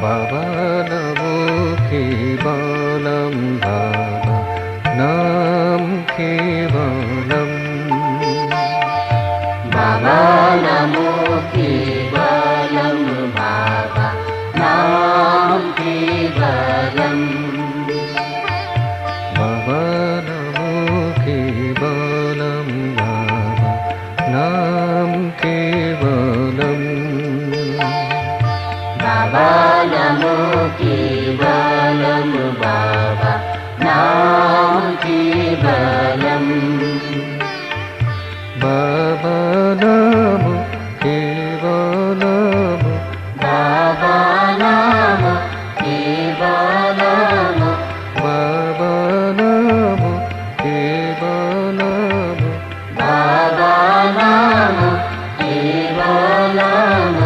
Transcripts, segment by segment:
बाबा नमो केवलम बाबा नाम केवलम बाबा नमो केवलम बाबा नाम केवलम बाबा नमो केवलम बाबा नाम केवलम बाबा नमो केवलम बाबा नाम केवलम बाबा नमो केवलम बाबा नमो केवलम बाबा नमो केवलम बाबा नमो केवलम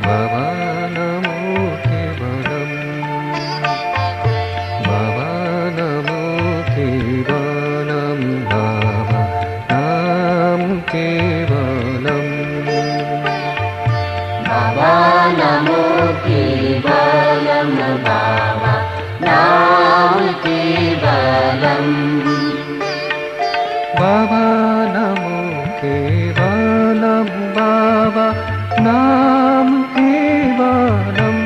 बाबा नमो केवलम बाबा नमो केवलम बाबा नाम केवलम बाबा नमो केवलम बाबा नाम केवलम बाबा नमो केवलम बाबा नाम केवलम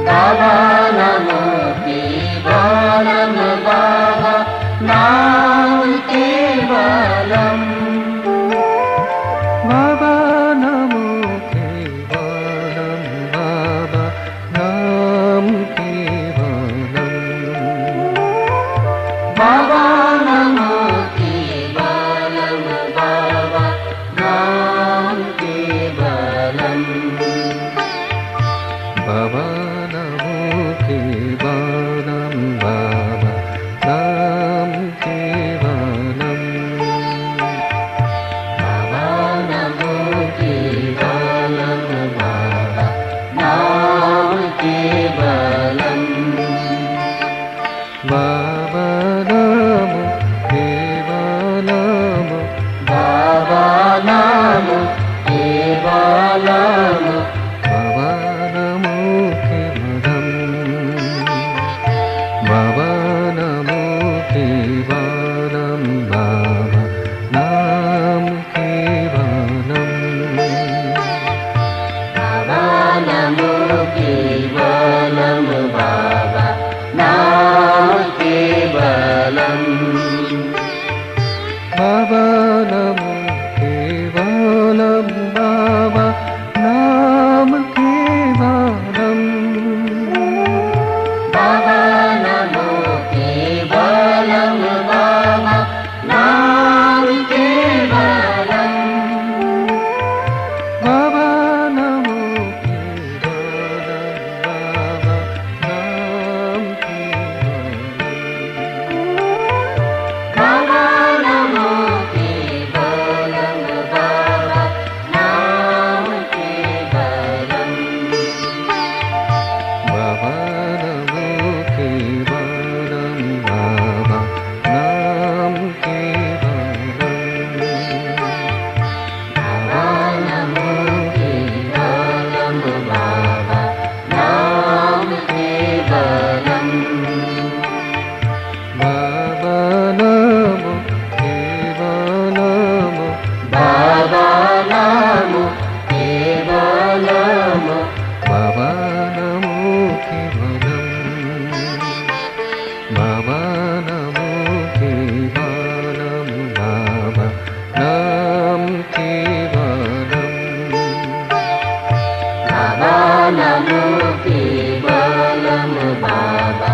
बाबा नमो केवलम बाबा नाम केवलम बाबा नमो केवलम बाबा नाम केवलम बाबा नमो केवलम बाबा नाम केवलम बाबा नमो केवलम बाबा नाम केवलम बाबा नमो केवलम बाबा नाम केवलम बाबा नमो केवलम बाबा नमो केवलम बाबा नमो केवलम बाबा नमो केवलम बाबा नाम केवलम बाबा नमो केवलम बाबा नाम केवलम बाबा नमो केवलम बाबा नाम केवलम बाबा नमो केवलम बाबा नाम केवलम बाबा नमो केवलम बाबा नाम केवलम बाबा नमो केवलम बाबा नाम केवलम बाबा नमो केवलम बाबा नाम केवलम बाबा नमो केवलम बाबा नाम केवलम बाबा नमो केवलम बाबा नमो केवलम बाबा नमो केवलम बाबा नमो केवलम बाबा नाम केवलम बाबा नमो केवलम बाबा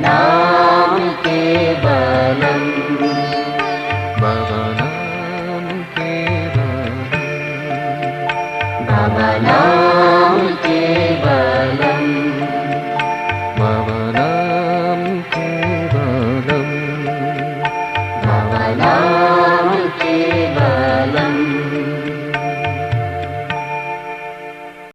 नाम केवलम बाबा नाम केवलम बाबा नाम